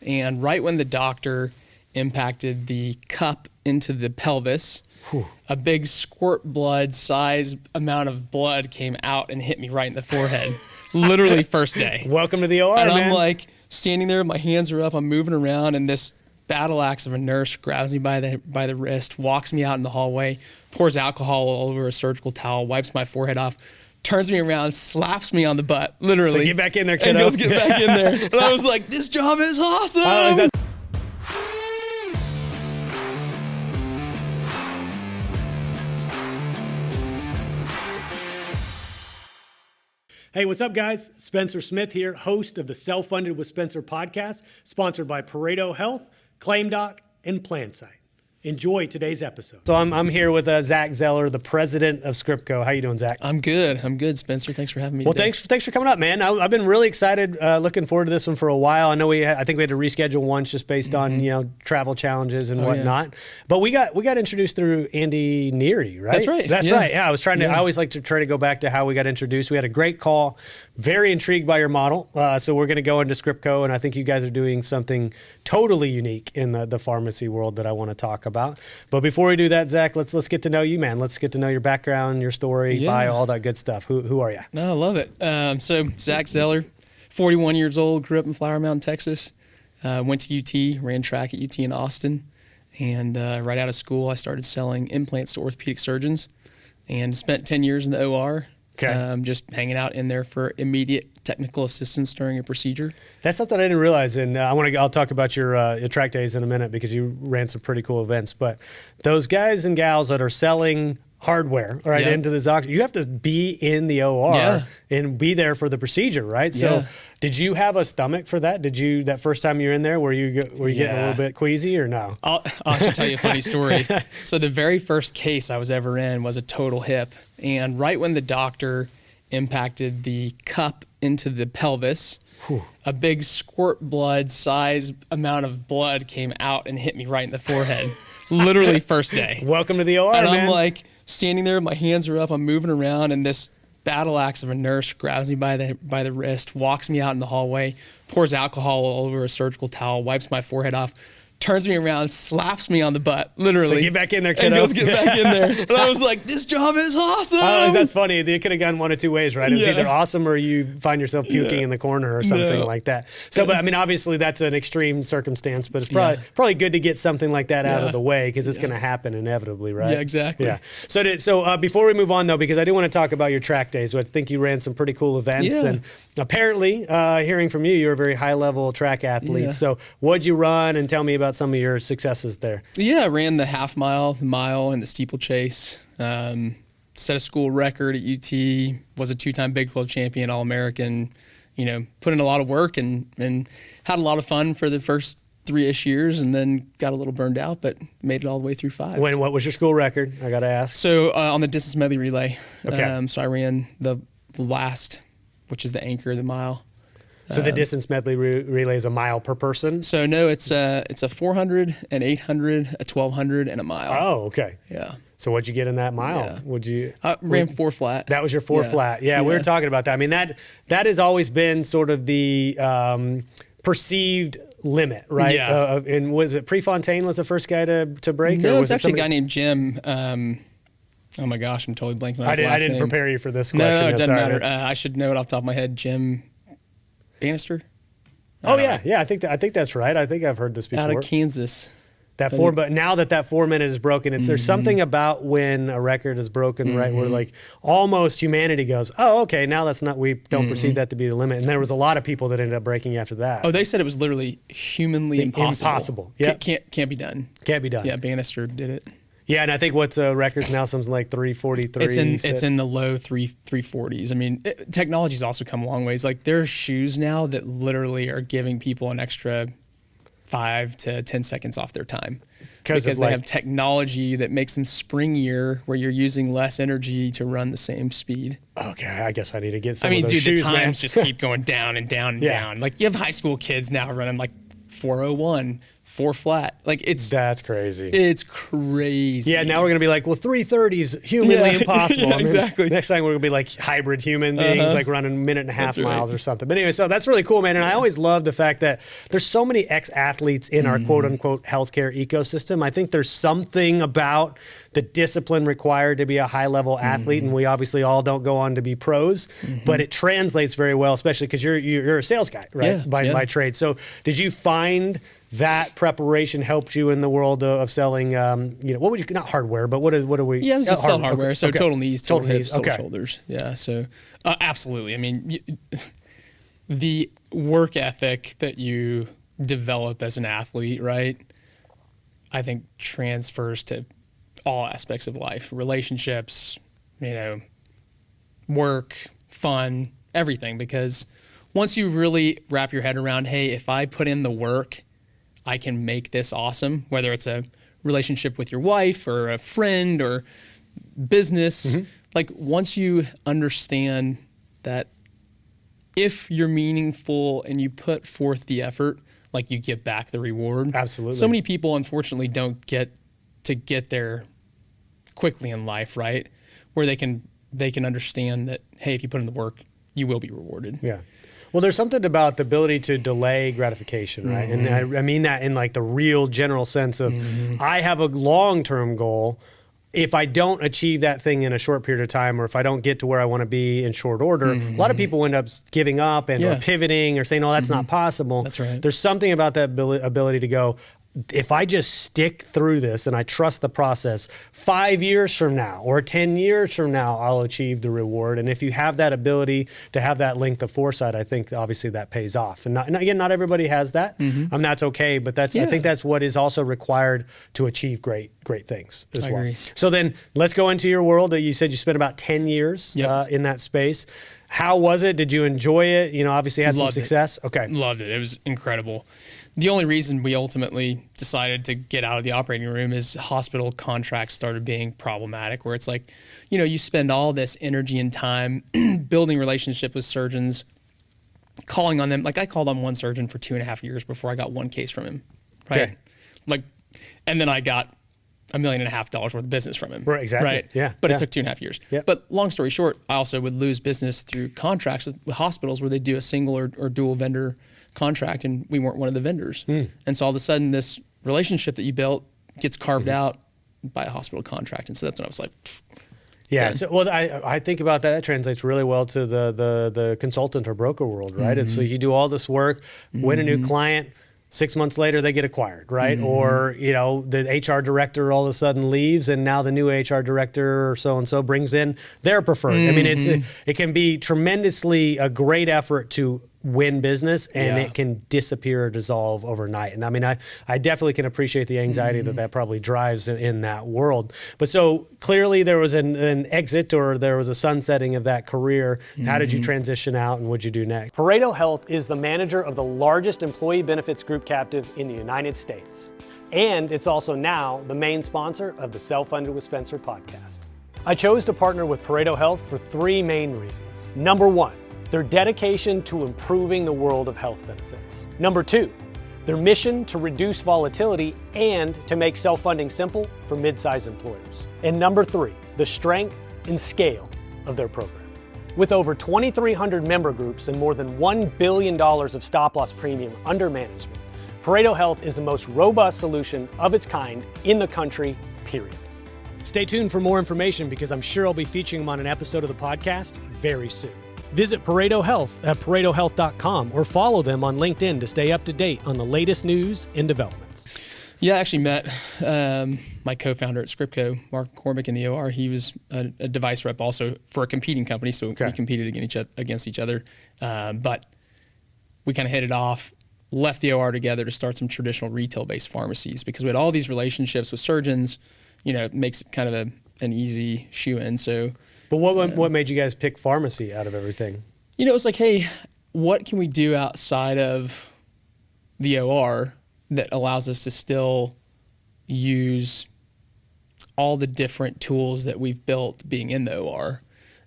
and right when the doctor impacted the cup into the pelvis, a big squirt blood size amount of blood came out and hit me right in the forehead. Literally first day. Welcome to the OR, and man. I'm like standing there, my hands are up, I'm moving around, and this battle axe of a nurse grabs me by the wrist, walks me out in the hallway, pours alcohol all over a surgical towel, wipes my forehead off, turns me around, slaps me on the butt, literally. So get back in there, kiddo. And goes, get back in there. And I was like, this job is awesome. Oh, is that Hey, what's up, guys? Spencer Smith here, host of the Self-Funded with Spencer podcast, sponsored by Pareto Health, ClaimDoc, and PlanSight. Enjoy today's episode. So I'm here with Zach Zeller, the president of ScriptCo. How you doing, Zach? I'm good, Spencer. Thanks for having me. Well, today. thanks for coming up, man. I've been really excited, looking forward to this one for a while. I know I think we had to reschedule once just based on travel challenges and whatnot. Yeah. But we got introduced through Andy Neary, right? That's right. That's right. Yeah, I was trying to. I always like to try to go back to how we got introduced. We had a great call. Very intrigued by your model. So we're going to go into ScriptCo, and I think you guys are doing something totally unique in the pharmacy world that I want to talk about. But before we do that, Zach, let's get to know you, man. Let's get to know your background, your story, bio, all that good stuff. Who are you? No, I love it. So Zach Zeller, 41 years old, grew up in Flower Mountain, Texas. Went to UT, ran track at UT in Austin. And right out of school, I started selling implants to orthopedic surgeons and spent 10 years in the OR. Okay. Just hanging out in there for immediate technical assistance during a procedure. That's something I didn't realize, and I'll talk about your track days in a minute because you ran some pretty cool events. But those guys and gals that are selling hardware into the doctor, you have to be in the OR and be there for the procedure, right? So did you have a stomach for that? Did you, that first time you were in there, were you getting a little bit queasy or no? I'll actually tell you a funny story. So the very first case I was ever in was a total hip, and right when the doctor impacted the cup into the pelvis, a big squirt blood size amount of blood came out and hit me right in the forehead. Literally first day. Welcome to the OR, and man. I'm like standing there, my hands are up, I'm moving around, and this battle axe of a nurse grabs me by the wrist, walks me out in the hallway, pours alcohol all over a surgical towel, wipes my forehead off, turns me around, slaps me on the butt, literally. So get back in there, kiddo. And goes, get back in there. And I was like, this job is awesome. Oh, that's funny. They could have gone one of two ways, right? It was either awesome or you find yourself puking in the corner or something like that. So, but I mean, obviously that's an extreme circumstance, but it's probably good to get something like that out of the way because it's going to happen inevitably, right? Yeah, exactly. Yeah. So before we move on though, because I do want to talk about your track days, I think you ran some pretty cool events, and apparently, hearing from you, you're a very high level track athlete. Yeah. So what'd you run, and tell me about some of your successes there. Yeah, I ran the half mile, the mile, and the steeplechase. Set a school record at UT, was a 2-time Big 12 champion, All-American, put in a lot of work and had a lot of fun for the first 3-ish years, and then got a little burned out, but made it all the way through 5. What was your school record? I got to ask. So on the distance medley relay. Okay. So I ran the last, which is the anchor of the mile. So the distance medley relay is a mile per person? So no, it's a 400, an 800, a 1200, and a mile. Oh, okay. Yeah. So what'd you get in that mile? Yeah. Would you ran 4 flat? That was your 4 flat. Yeah, we were talking about that. I mean, that has always been sort of the perceived limit, right? Yeah. And was it Prefontaine was the first guy to break? No, or it was was actually somebody? a guy named Jim. Oh my gosh, I'm totally blanking on his last name. I didn't prepare you for this question. No, it doesn't matter. I should know it off the top of my head. Jim Bannister. Yeah. I think that's right. I think I've heard this before. Out of Kansas. But now that 4 minute is broken, there's something about when a record is broken, right? Where like almost humanity goes, oh, okay, now we don't perceive that to be the limit. And there was a lot of people that ended up breaking after that. Oh, they said it was literally humanly impossible. Impossible. Yeah. Can't be done. Can't be done. Yeah, Bannister did it. Yeah, and I think what's records now, something like 343. It's in the low 340s. I mean, technology's also come a long ways. Like there's shoes now that literally are giving people an extra 5 to 10 seconds off their time because they have technology that makes them springier, where you're using less energy to run the same speed. Okay, I guess I need to get some of those dude, shoes, the times just keep going down and down and down. Like you have high school kids now running like 401, 4 flat. Like That's crazy. It's crazy. Yeah, now we're going to be like, well, 330 is humanly impossible. Yeah, exactly. Next time we're going to be like hybrid human beings, like running 1.5 miles or something. But anyway, so that's really cool, man. And I always love the fact that there's so many ex-athletes in our quote unquote healthcare ecosystem. I think there's something about the discipline required to be a high level athlete. And we obviously all don't go on to be pros, but it translates very well, especially because you're a sales guy, right? By trade. So did you find that preparation helped you in the world of selling, what would you, not hardware, but what are we? Yeah, I was just selling hardware. Okay. So Okay. total knees, total hips, total Okay. shoulders. Yeah. So absolutely. I mean, the work ethic that you develop as an athlete, right? I think transfers to all aspects of life, relationships, work, fun, everything. Because once you really wrap your head around, hey, if I put in the work, I can make this awesome, whether it's a relationship with your wife or a friend or business. Like once you understand that if you're meaningful and you put forth the effort, like you get back the reward. Absolutely. So many people unfortunately don't get there quickly in life, right? Where they can understand that, hey, if you put in the work, you will be rewarded. Yeah. Well, there's something about the ability to delay gratification, right? And I mean that in like the real general sense of I have a long-term goal. If I don't achieve that thing in a short period of time, or if I don't get to where I want to be in short order, a lot of people end up giving up and or pivoting or saying, "Oh, that's not possible." That's right. There's something about that ability to go, if I just stick through this and I trust the process, 5 years from now or 10 years from now, I'll achieve the reward. And if you have that ability to have that length of foresight, I think obviously that pays off. And again, not everybody has that. That's okay, but I think that's what is also required to achieve great things as well. Agree. So then let's go into your world. You said you spent about 10 years in that space. How was it? Did you enjoy it? Obviously had some success. Okay. Loved it. It was incredible. The only reason we ultimately decided to get out of the operating room is hospital contracts started being problematic, where it's like, you spend all this energy and time building relationship with surgeons, calling on them. Like I called on one surgeon for 2.5 years before I got one case from him. Right. Okay. Like, and then I got $1.5 million worth of business from him. Right, exactly. Right. Yeah. But it took 2.5 years. Yeah. But long story short, I also would lose business through contracts with hospitals where they do a single or dual vendor contract, and we weren't one of the vendors. And so all of a sudden this relationship that you built gets carved out by a hospital contract. And so that's when I was like, yeah. So, well, I think about that. That translates really well to the consultant or broker world, right? It's so you do all this work, win a new client, 6 months later they get acquired, right? Or the HR director all of a sudden leaves, and now the new HR director or so and so brings in their preferred. I mean, it can be tremendously a great effort to win business, and it can disappear or dissolve overnight. And I mean, I definitely can appreciate the anxiety that probably drives in that world. But so clearly there was an exit, or there was a sunsetting of that career. How did you transition out, and what'd you do next? Pareto Health is the manager of the largest employee benefits group captive in the United States. And it's also now the main sponsor of the Self-Funded with Spencer podcast. I chose to partner with Pareto Health for 3 main reasons. Number 1, their dedication to improving the world of health benefits. Number 2, their mission to reduce volatility and to make self-funding simple for mid-sized employers. And number 3, the strength and scale of their program. With over 2,300 member groups and more than $1 billion of stop-loss premium under management, Pareto Health is the most robust solution of its kind in the country, period. Stay tuned for more information, because I'm sure I'll be featuring them on an episode of the podcast very soon. Visit Pareto Health at paretohealth.com or follow them on LinkedIn to stay up to date on the latest news and developments. Yeah, I actually met my co-founder at ScriptCo, Mark Cormick, in the OR. He was a device rep also for a competing company, so we competed against each other. But we kind of hit it off, left the OR together to start some traditional retail-based pharmacies, because we had all these relationships with surgeons. It makes it kind of an easy shoe-in. So. But what made you guys pick pharmacy out of everything? It was like, hey, what can we do outside of the OR that allows us to still use all the different tools that we've built being in the OR?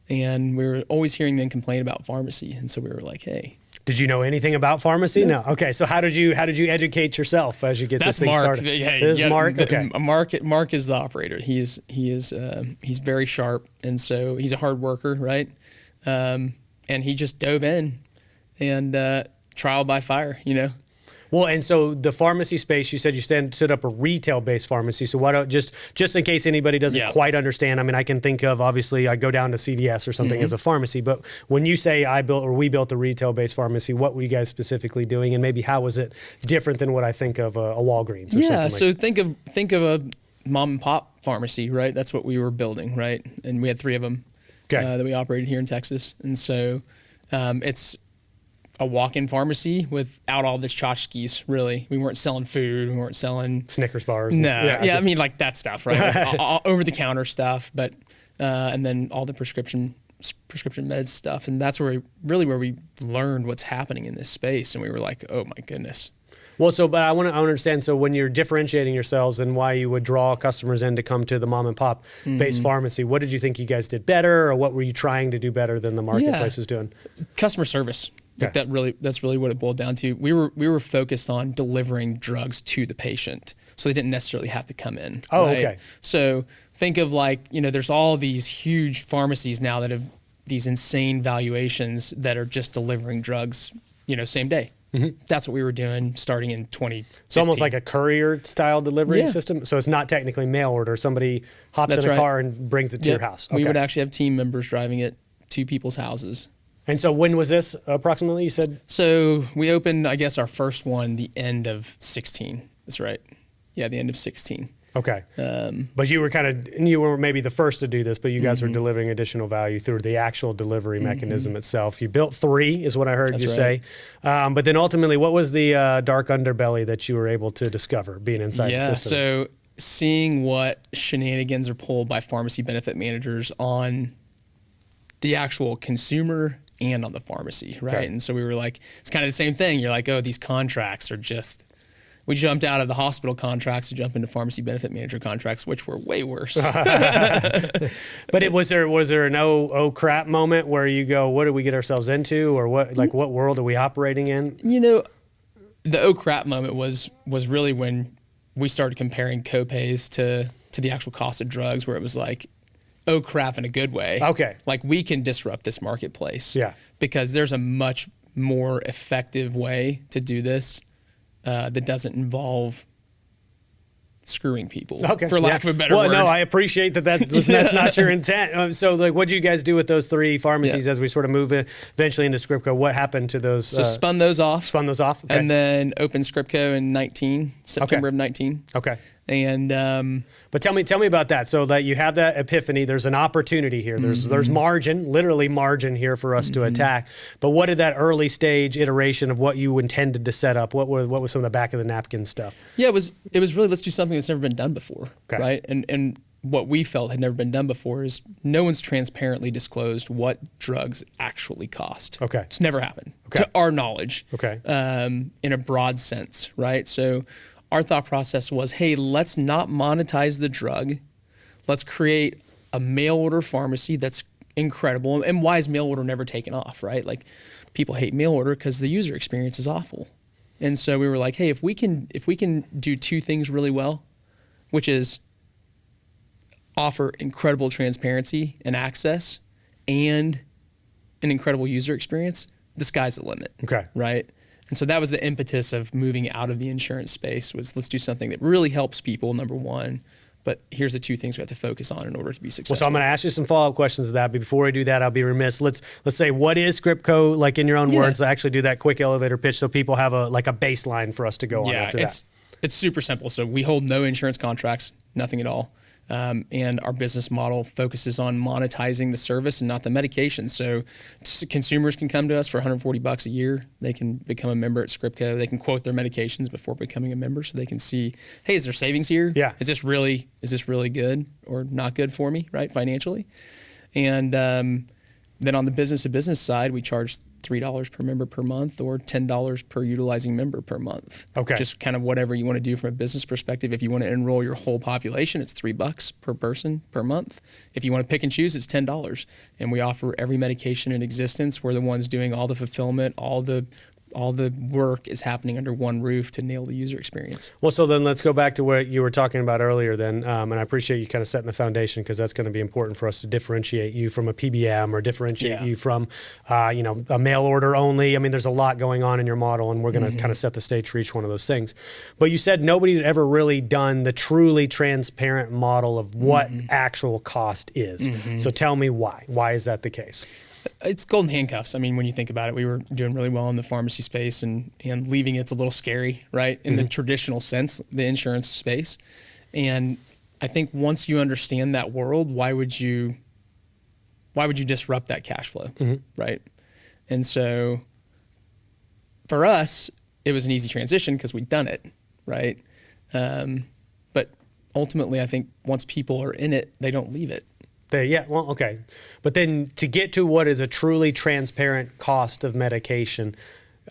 And we were always hearing them complain about pharmacy. And so we were like, hey. Did you know anything about pharmacy? No. Okay. So how did you educate yourself as you get this thing started? This is Mark. Okay. Mark is the operator. He's very sharp, and so he's a hard worker, right? And he just dove in and trial by fire, you know. Well, and so the pharmacy space, you said you stood up a retail-based pharmacy. So why don't just in case anybody doesn't quite understand? I mean, I can think of, obviously, I go down to CVS or something as a pharmacy, but when you say we built a retail-based pharmacy, what were you guys specifically doing, and maybe how was it different than what I think of a Walgreens? Or something so think of a mom and pop pharmacy, right? That's what we were building, right? And we had 3 of them that we operated here in Texas, and so it's a walk-in pharmacy without all the tchotchkes, really. We weren't selling food. We weren't selling Snickers bars. No, I mean like that stuff, right? Like, all over-the-counter stuff, but and then all the prescription meds stuff, and that's where we learned what's happening in this space, and we were like, oh my goodness. Well, but I want to understand. So when you're differentiating yourselves and why you would draw customers in to come to the mom and pop based pharmacy, what did you think you guys did better, or what were you trying to do better than the marketplace is doing? Customer service. Like that's really what it boiled down to. We were focused on delivering drugs to the patient, so they didn't necessarily have to come in. Oh, right? okay. So think of there's all these huge pharmacies now that have these insane valuations that are just delivering drugs, same day. That's what we were doing starting in 2015. So almost like a courier style delivery system. So it's not technically mail order. Somebody hops in a car and brings it to your house. Okay. We would actually have team members driving it to people's houses. And so when was this approximately, you said? So we opened, I guess, our first one the end of 16. That's right. Yeah, the end of 16. Okay. But you were maybe the first to do this, but you guys were delivering additional value through the actual delivery mechanism itself. You built 3 is what I heard you say. But then ultimately, what was the dark underbelly that you were able to discover being inside the system? So seeing what shenanigans are pulled by pharmacy benefit managers on the actual consumer and on the pharmacy, right? Okay. And so we were like, it's kind of the same thing. You're like, oh, these contracts are just, we jumped out of the hospital contracts to jump into pharmacy benefit manager contracts, which were way worse. But was there an oh crap moment where you go, what did we get ourselves into, or what world are we operating in? The oh crap moment was really when we started comparing copays to the actual cost of drugs, where it was like, oh crap, in a good way. Okay. Like, we can disrupt this marketplace. Yeah. Because there's a much more effective way to do this that doesn't involve screwing people, for lack of a better word. Well, no, I appreciate that's not your intent. So, what did you guys do with those 3 pharmacies as we sort of move eventually into ScriptCo? What happened to those? So spun those off. Okay. And then opened ScriptCo in September of 19. Okay. And but tell me about that. So that you have that epiphany, there's an opportunity here. There's margin, literally margin here for us to attack. But what did that early stage iteration of what you intended to set up? What was some of the back of the napkin stuff? Yeah, it was really, let's do something that's never been done before, right? And what we felt had never been done before is no one's transparently disclosed what drugs actually cost. Okay. It's never happened to our knowledge. Okay. In a broad sense, right? So our thought process was, hey, let's not monetize the drug. Let's create a mail order pharmacy that's incredible. And why is mail order never taken off, right? Like, people hate mail order because the user experience is awful. And so we were like, hey, if we can do 2 things really well, which is offer incredible transparency and access and an incredible user experience, the sky's the limit. Okay. Right? And so that was the impetus of moving out of the insurance space, was let's do something that really helps people, number one, but here's the 2 things we have to focus on in order to be successful. Well, so I'm going to ask you some follow-up questions to that, but before I do that, I'll be remiss. Let's say, what is ScriptCo, like in your own words? Actually do that quick elevator pitch so people have a baseline for us to go on after that. It's super simple. So we hold no insurance contracts, nothing at all. And our business model focuses on monetizing the service and not the medication. So consumers can come to us for $140 a year. They can become a member at ScriptCo. They can quote their medications before becoming a member, so they can see, hey, is there savings here? Yeah. Is this really good or not good for me, right, financially? And then on the business to business side, we charge $3 per member per month or $10 per utilizing member per month. Okay. Just kind of whatever you want to do from a business perspective. If you want to enroll your whole population, it's $3 per person per month. If you want to pick and choose, it's $10. And we offer every medication in existence. We're the ones doing all the fulfillment, all the work is happening under one roof to nail the user experience. Well, so then let's go back to what you were talking about earlier then, and I appreciate you kind of setting the foundation because that's going to be important for us to differentiate you from a PBM or differentiate you from, a mail order only. I mean, there's a lot going on in your model, and we're going to kind of set the stage for each one of those things. But you said nobody had ever really done the truly transparent model of what actual cost is. So tell me why. Why is that the case? It's golden handcuffs. I mean, when you think about it, we were doing really well in the pharmacy space, and leaving it's a little scary, right? In the traditional sense, the insurance space. And I think once you understand that world, why would you disrupt that cash flow, right? And so for us, it was an easy transition because we'd done it, right? But ultimately, I think once people are in it, they don't leave it. Okay. But then to get to what is a truly transparent cost of medication,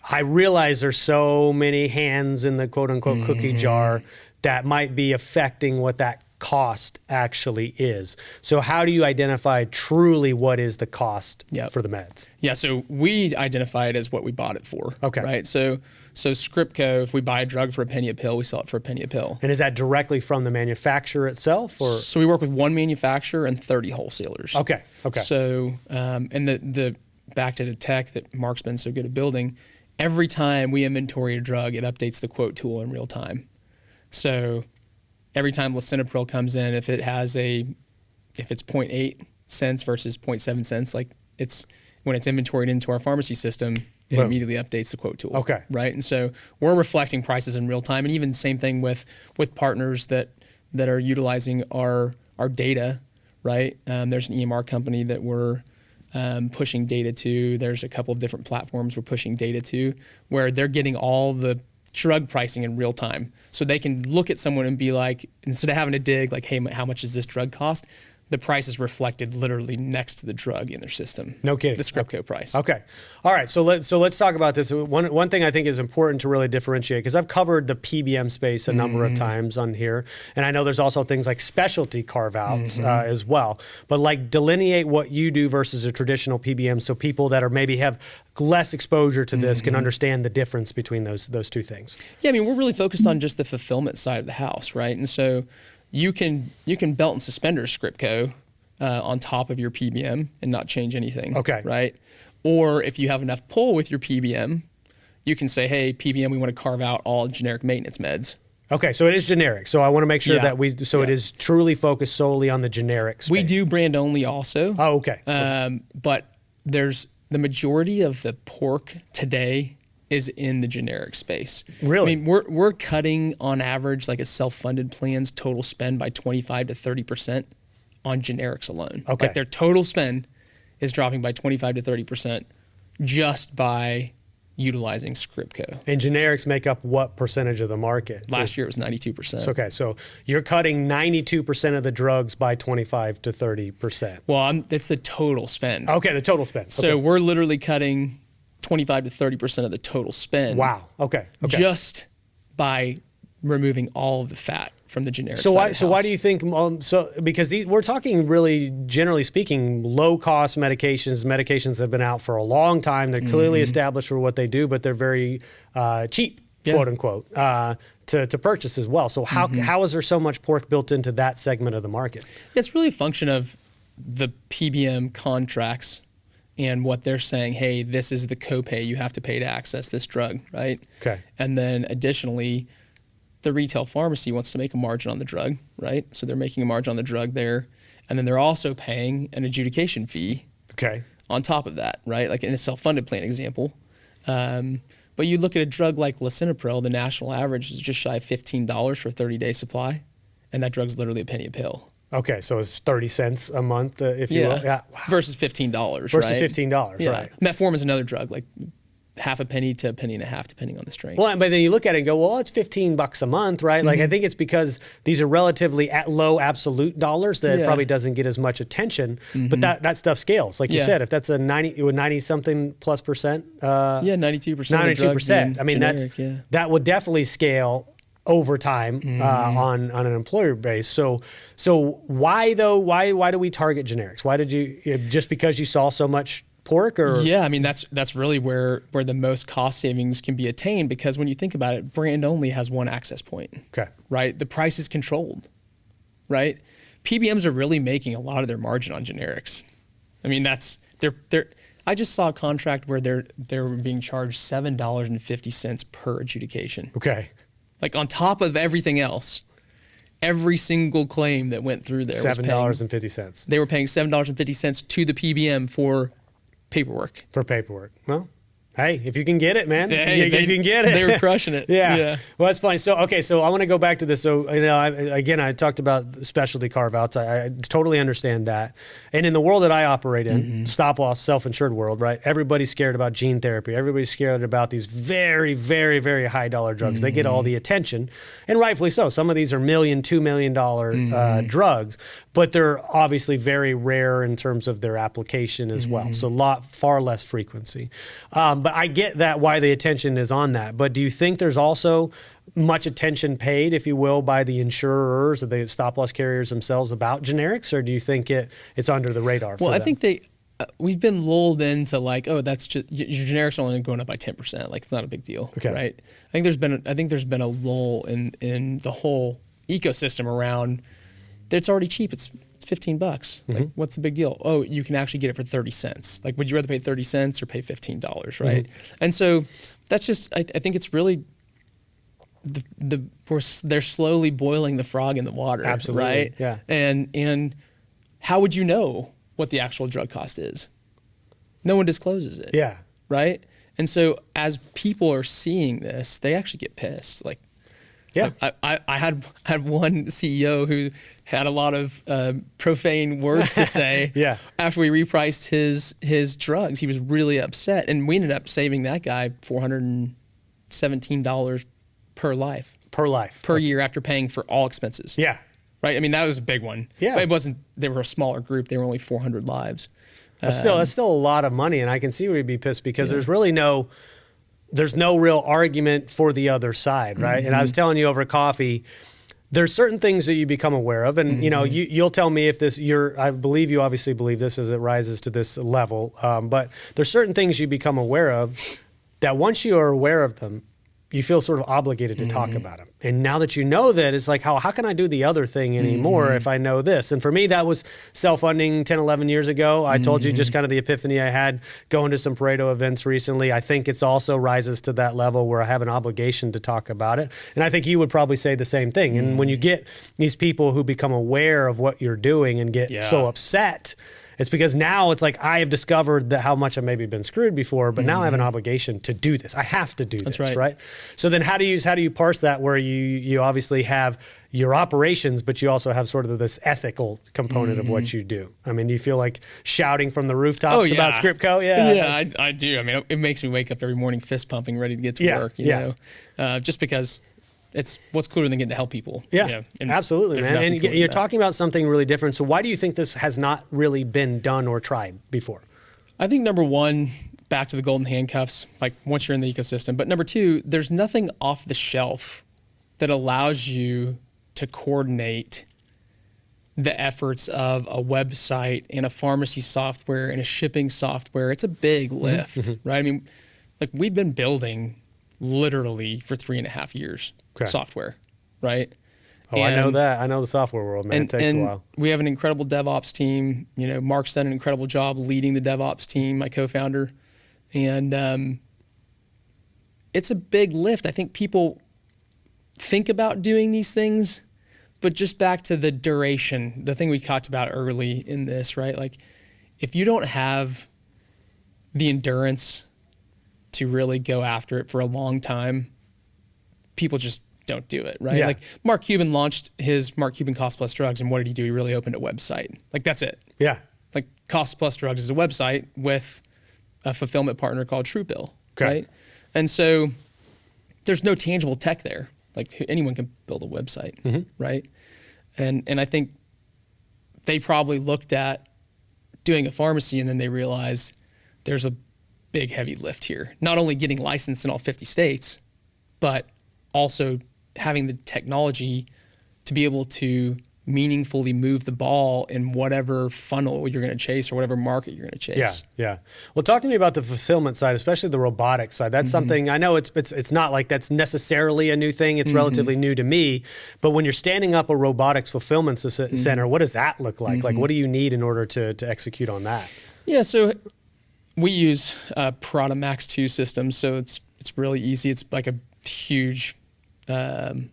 I realize there's so many hands in the quote unquote cookie jar that might be affecting what that cost actually is. So how do you identify truly what is the cost for the meds? Yeah, so we identify it as what we bought it for. Okay. Right. So ScriptCo, if we buy a drug for a penny a pill, we sell it for a penny a pill. And is that directly from the manufacturer itself, or? So we work with one manufacturer and 30 wholesalers. Okay. So, and the back to the tech that Mark's been so good at building, every time we inventory a drug, it updates the quote tool in real time. So every time lisinopril comes in, if it's 0.8 cents versus 0.7 cents, like when it's inventoried into our pharmacy system, it immediately updates the quote tool. Okay. Right. And so we're reflecting prices in real time, and even same thing with partners that are utilizing our data. Right. There's an EMR company that we're pushing data to. There's a couple of different platforms we're pushing data to where they're getting all the drug pricing in real time. So they can look at someone and be like, instead of having to dig like, hey, how much does this drug cost? The price is reflected literally next to the drug in their system. No kidding. The ScriptCo price. Okay. All right. So let's talk about this. One thing I think is important to really differentiate, because I've covered the PBM space a number of times on here, and I know there's also things like specialty carve-outs as well. But like delineate what you do versus a traditional PBM, so people that are maybe have less exposure to this can understand the difference between those two things. Yeah, I mean, we're really focused on just the fulfillment side of the house, right? And so you can belt and suspenders ScriptCo on top of your PBM and not change anything. Okay. Right? Or if you have enough pull with your PBM, you can say, hey, PBM, we want to carve out all generic maintenance meds. Okay, so it is generic. So I want to make sure that it is truly focused solely on the generic space. We do brand only also. Oh, okay. But there's the majority of the pork today is in the generic space. Really? I mean, we're cutting on average like a self-funded plan's total spend by 25 to 30% on generics alone. Okay. Like their total spend is dropping by 25 to 30% just by utilizing ScriptCo. And generics make up what percentage of the market? Last year it was 92%. Okay, so you're cutting 92% of the drugs by 25 to 30%. Well, it's the total spend. Okay, the total spend. So we're literally cutting 25 to 30% of the total spend. Wow. Okay. Just by removing all of the fat from the generic So side why? of the So why house. do you think? Because we're talking really, generally speaking, low-cost medications that have been out for a long time. They're clearly established for what they do, but they're very cheap, quote unquote, to purchase as well. So how is there so much pork built into that segment of the market? It's really a function of the PBM contracts and what they're saying, hey, this is the copay you have to pay to access this drug, right? Okay. And then additionally, the retail pharmacy wants to make a margin on the drug, right? So they're making a margin on the drug there. And then they're also paying an adjudication fee on top of that, right? Like in a self-funded plan example. But you look at a drug like lisinopril, the national average is just shy of $15 for a 30-day supply. And that drug's literally a penny a pill. Okay, so it's 30 cents a month, if you will. Yeah. Versus $15, Versus right? $15, right. Metformin is another drug, like half a penny to a penny and a half, depending on the strength. Well, but then you look at it and go, well, it's $15 a month, right? Like, I think it's because these are relatively at low absolute dollars that it probably doesn't get as much attention, but that stuff scales. Like you said, if that's a 90 something plus percent. 92%. 92%. I mean, generic, that would definitely scale over time on an employer base. So why though? Why do we target generics? Why did you, just because you saw so much pork? Or I mean, that's really where the most cost savings can be attained, because when you think about it, brand only has one access point. Okay. Right? The price is controlled. Right? PBMs are really making a lot of their margin on generics. I mean, they're I just saw a contract where they're being charged $7.50 per adjudication. Okay. Like, on top of everything else, every single claim that went through there was $7.50. They were paying $7.50 to the PBM for paperwork. Well, hey, if you can get it, man. Hey, if you can get it. They were crushing it. Yeah. Well, that's funny. So, okay, so I want to go back to this. So, I talked about specialty carve-outs. I totally understand that. And in the world that I operate in, stop-loss, self-insured world, right? Everybody's scared about gene therapy. Everybody's scared about these very, very, very high-dollar drugs. They get all the attention, and rightfully so. Some of these are $1 million, $2 million drugs, but they're obviously very rare in terms of their application as well. So far less frequency. But I get that, why the attention is on that. But do you think there's also much attention paid, if you will, by the insurers or the stop-loss carriers themselves about generics, or do you think it's under the radar for Well, I them? think we've been lulled into like, oh, that's just, your generics are only going up by 10%. Like, it's not a big deal, right? I think there's been a lull in the whole ecosystem around. It's already cheap. It's $15. Like, what's the big deal? Oh, you can actually get it for 30 cents. Like, would you rather pay 30 cents or pay $15, right? And so that's just, I think it's really they're slowly boiling the frog in the water. Absolutely. Right? Yeah. And how would you know what the actual drug cost is? No one discloses it. Yeah. Right? And so as people are seeing this, they actually get pissed. Like, yeah, I had one CEO who had a lot of profane words to say. After we repriced his drugs, he was really upset, and we ended up saving that guy $417 per life per year after paying for all expenses. Yeah. Right. I mean, that was a big one. Yeah. But it wasn't. They were a smaller group. They were only 400 lives. That's still a lot of money, and I can see where you'd be pissed because there's really no real argument for the other side, right? And I was telling you over coffee, there's certain things that you become aware of, and you'll tell me if this. I believe you obviously believe this as it rises to this level, but there's certain things you become aware of that once you are aware of them, you feel sort of obligated to talk about them. And now that you know that, it's like, how can I do the other thing anymore if I know this? And for me, that was self-funding 10, 11 years ago. I told you just kind of the epiphany I had going to some Pareto events recently. I think it's also rises to that level where I have an obligation to talk about it. And I think you would probably say the same thing. And when you get these people who become aware of what you're doing and get so upset, it's because now it's like I have discovered that how much I've maybe been screwed before, but now I have an obligation to do this. I have to do this, right? So then how do you parse that where you obviously have your operations, but you also have sort of this ethical component of what you do? I mean, do you feel like shouting from the rooftops about ScriptCo? Yeah, I do. I mean, it makes me wake up every morning fist pumping, ready to get to work, you know, just because it's what's cooler than getting to help people. Yeah, absolutely, man. And you're talking about something really different. So why do you think this has not really been done or tried before? I think number one, back to the golden handcuffs, like once you're in the ecosystem. But number two, there's nothing off the shelf that allows you to coordinate the efforts of a website and a pharmacy software and a shipping software. It's a big lift, right? I mean, like we've been building literally for 3.5 years software, right? Oh, I know that. I know the software world, man. It takes a while. We have an incredible DevOps team. You know, Mark's done an incredible job leading the DevOps team, my co-founder. And it's a big lift. I think people think about doing these things, but just back to the duration, the thing we talked about early in this, right? Like if you don't have the endurance to really go after it for a long time, people just don't do it, right? Like Mark Cuban launched his Mark Cuban Cost Plus Drugs, and what did he do? He really opened a website. Like that's it. Yeah. Like Cost Plus Drugs is a website with a fulfillment partner called Truebill. Okay. Right. And so there's no tangible tech there. Like anyone can build a website, right? And I think they probably looked at doing a pharmacy and then they realized there's a big heavy lift here. Not only getting licensed in all 50 states, but also having the technology to be able to meaningfully move the ball in whatever funnel you're going to chase or whatever market you're going to chase. Yeah. Well, talk to me about the fulfillment side, especially the robotic side. That's something I know it's not like that's necessarily a new thing. It's relatively new to me. But when you're standing up a robotics fulfillment center, what does that look like? Like, what do you need in order to execute on that? Yeah. So we use Prada Max 2 systems. So it's really easy. It's like a huge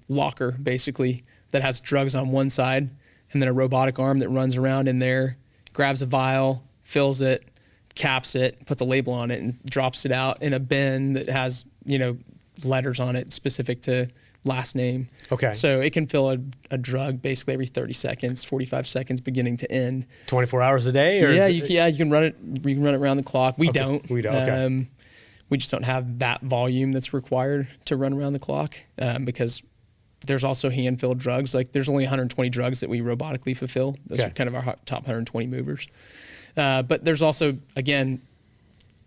locker, basically, that has drugs on one side and then a robotic arm that runs around in there, grabs a vial, fills it, caps it, puts a label on it, and drops it out in a bin that has, letters on it specific to last name. Okay. So it can fill a drug basically every 30 seconds, 45 seconds, beginning to end. 24 hours a day? Or you can run it. You can run it around the clock. We don't. We don't. Okay. We just don't have that volume that's required to run around the clock because there's also hand-filled drugs. Like there's only 120 drugs that we robotically fulfill. Those are kind of our top 120 movers. But there's also, again,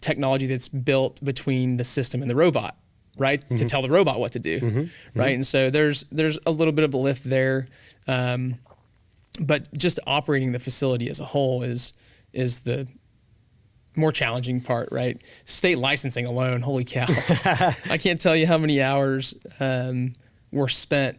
technology that's built between the system and the robot, right? To tell the robot what to do, right? And so there's a little bit of a lift there. But just operating the facility as a whole is the more challenging part, right? State licensing alone, holy cow. I can't tell you how many hours were spent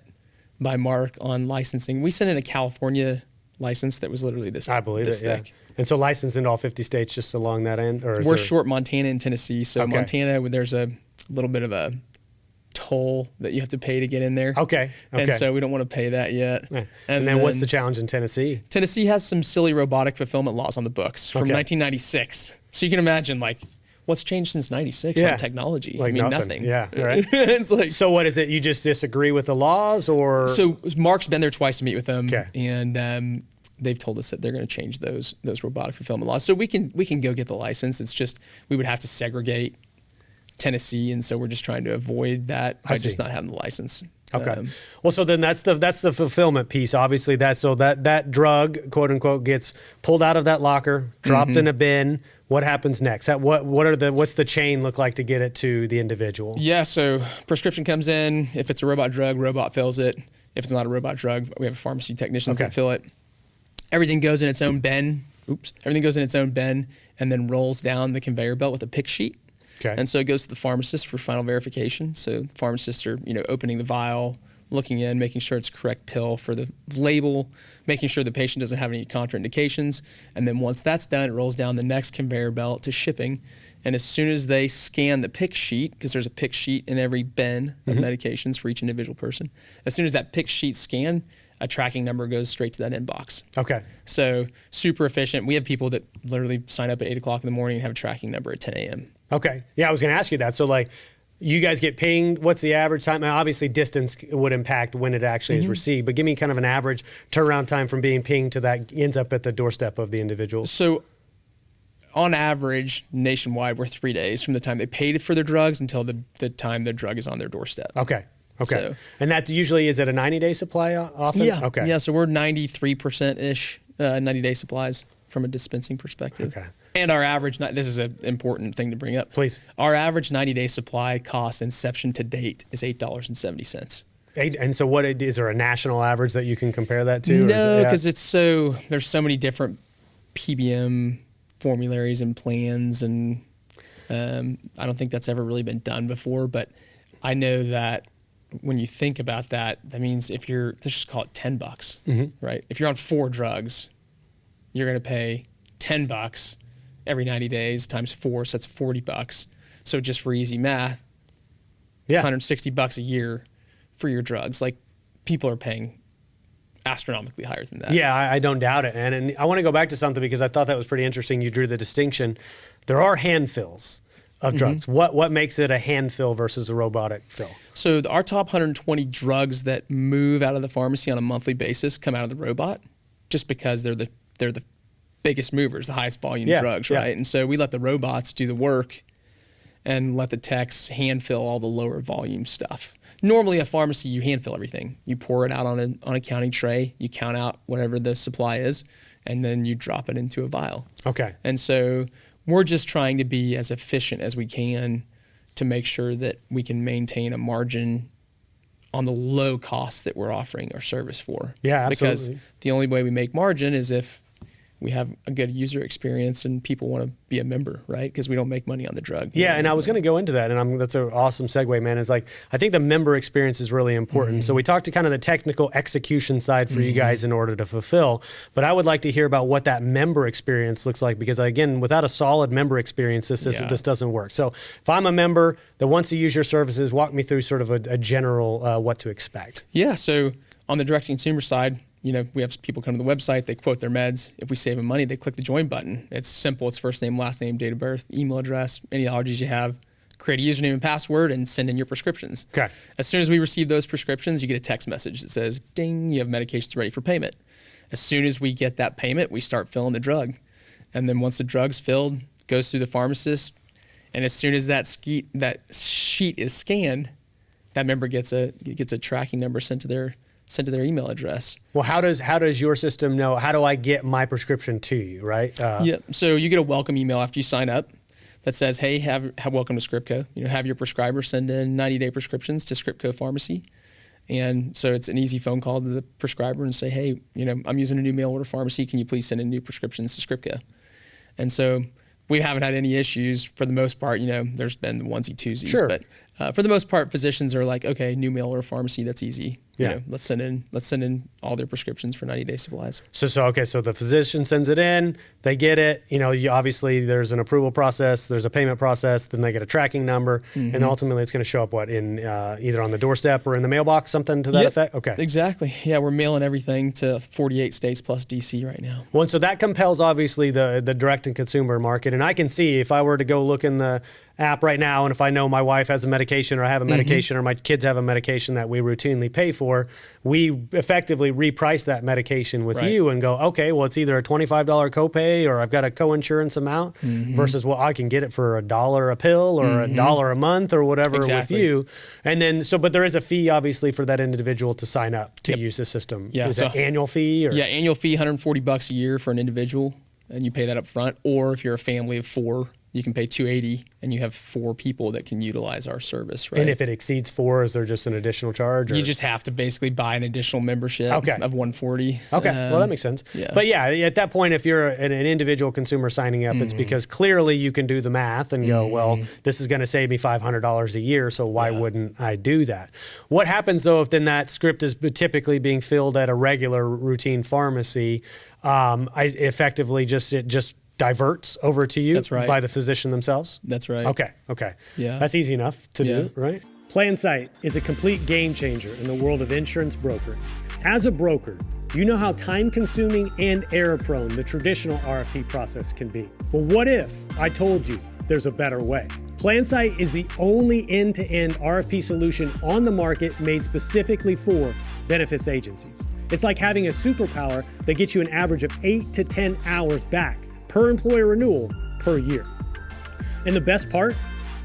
by Mark on licensing. We sent in a California license that was literally this thick. And so licensed in all 50 states just along that end? Or we're short Montana and Tennessee. So Montana, there's a little bit of a toll that you have to pay to get in there. Okay. And so we don't want to pay that yet. And then what's the challenge in Tennessee? Tennessee has some silly robotic fulfillment laws on the books from 1996. So you can imagine, like, what's changed since 96 on technology? Like nothing. Yeah, right. It's like, so what is it? You just disagree with the laws, or? So Mark's been there twice to meet with them, and they've told us that they're going to change those robotic fulfillment laws. So we can go get the license. It's just we would have to segregate Tennessee, and so we're just trying to avoid that by just not having the license. Okay. Well, so then that's the fulfillment piece. Obviously, that drug, quote unquote, gets pulled out of that locker, dropped in a bin. What happens next? What's the chain look like to get it to the individual? Yeah. So prescription comes in. If it's a robot drug, robot fills it. If it's not a robot drug, we have pharmacy technicians that fill it. Everything goes in its own bin. Everything goes in its own bin and then rolls down the conveyor belt with a pick sheet. Okay. And so it goes to the pharmacist for final verification. So pharmacists are, opening the vial, looking in, making sure it's correct pill for the label, making sure the patient doesn't have any contraindications. And then once that's done, it rolls down the next conveyor belt to shipping. And as soon as they scan the pick sheet, because there's a pick sheet in every bin of medications for each individual person, as soon as that pick sheet scan, a tracking number goes straight to that inbox. Okay. So super efficient. We have people that literally sign up at 8 o'clock in the morning and have a tracking number at 10 a.m. Okay. Yeah, I was going to ask you that. So, like, you guys get pinged. What's the average time? Now, obviously, distance would impact when it actually is received, but give me kind of an average turnaround time from being pinged to that ends up at the doorstep of the individual. So, on average, nationwide, we're 3 days from the time they paid for their drugs until the time the drug is on their doorstep. Okay. So, and that usually is at a 90-day supply often? Yeah. Okay. Yeah, so we're 93%-ish 90-day supplies from a dispensing perspective. Okay. And our average, this is an important thing to bring up. Please. Our average 90-day supply cost inception to date is $8.70. And so is there a national average that you can compare that to? No, because there's so many different PBM formularies and plans, and I don't think that's ever really been done before, but I know that when you think about that, that means let's just call it $10, right? If you're on 4 drugs, you're going to pay $10 every 90 days times 4, so that's $40. So just for easy math, $160 a year for your drugs. Like, people are paying astronomically higher than that. Yeah, I don't doubt it. And I want to go back to something because I thought that was pretty interesting. You drew the distinction. There are hand fills of drugs. What makes it a hand fill versus a robotic fill? So our top 120 drugs that move out of the pharmacy on a monthly basis come out of the robot, just because they're the biggest movers, the highest volume drugs, right? And so we let the robots do the work, and let the techs hand fill all the lower volume stuff. Normally, a pharmacy, you hand fill everything. You pour it out on a counting tray, you count out whatever the supply is, and then you drop it into a vial. Okay. And so we're just trying to be as efficient as we can to make sure that we can maintain a margin on the low cost that we're offering our service for. Yeah, absolutely. Because the only way we make margin is if we have a good user experience and people want to be a member, right? Because we don't make money on the drug. Yeah, and I was going to go into that, and that's an awesome segue, man. Is like, I think the member experience is really important. So we talked to kind of the technical execution side for you guys in order to fulfill, but I would like to hear about what that member experience looks like, because again, without a solid member experience, this doesn't work. So if I'm a member that wants to use your services, walk me through sort of a general what to expect. Yeah, so on the direct consumer side, you know, we have people come to the website, they quote their meds. If we save them money, they click the join button. It's simple. It's first name, last name, date of birth, email address, any allergies you have. Create a username and password and send in your prescriptions. Okay. As soon as we receive those prescriptions, you get a text message that says, ding, you have medications ready for payment. As soon as we get that payment, we start filling the drug. And then once the drug's filled, it goes through the pharmacist. And as soon as that sheet is scanned, that member gets a tracking number sent to their email address. Well, how does your system know? How do I get my prescription to you, right? Yeah. So you get a welcome email after you sign up that says, "Hey, have welcome to ScriptCo. You know, have your prescriber send in 90-day prescriptions to ScriptCo Pharmacy." And so it's an easy phone call to the prescriber and say, "Hey, you know, I'm using a new mail order pharmacy. Can you please send in new prescriptions to ScriptCo?" And so we haven't had any issues for the most part. You know, there's been the onesie twosies, sure. but for the most part, physicians are like, "Okay, new mail order pharmacy, that's easy. Yeah. You know, let's send in all their prescriptions for 90-day supplies." So the physician sends it in, they get it. You know, obviously there's an approval process, there's a payment process, then they get a tracking number, and ultimately it's going to show up in either on the doorstep or in the mailbox, something to that effect. Okay, exactly. Yeah, we're mailing everything to 48 states plus DC right now. Well, and so that compels obviously the direct and consumer market, and I can see if I were to go look in the app right now, and if I know my wife has a medication or I have a medication or my kids have a medication that we routinely pay for, we effectively reprice that medication with you and go, okay, well, it's either a $25 copay or I've got a co-insurance amount versus, well, I can get it for $1 a pill or $1 a month or whatever with you. And then, but there is a fee obviously for that individual to sign up to use the system. Yeah, is it annual fee? Or? Yeah, annual fee, $140 a year for an individual, and you pay that up front. Or if you're a family of 4, you can pay $280, and you have 4 people that can utilize our service, right? And if it exceeds 4, is there just an additional charge? Or? You just have to basically buy an additional membership of $140. Okay, well, that makes sense. Yeah. But yeah, at that point, if you're an individual consumer signing up, it's because clearly you can do the math and go, well, this is going to save me $500 a year, so why wouldn't I do that? What happens, though, if then that script is typically being filled at a regular routine pharmacy? I effectively it just diverts over to you by the physician themselves? That's right. Okay. Yeah. That's easy enough to do, right? PlanSight is a complete game changer in the world of insurance brokering. As a broker, you know how time-consuming and error-prone the traditional RFP process can be. Well, what if I told you there's a better way? PlanSight is the only end-to-end RFP solution on the market made specifically for benefits agencies. It's like having a superpower that gets you an average of 8 to 10 hours back per employer renewal per year. And the best part,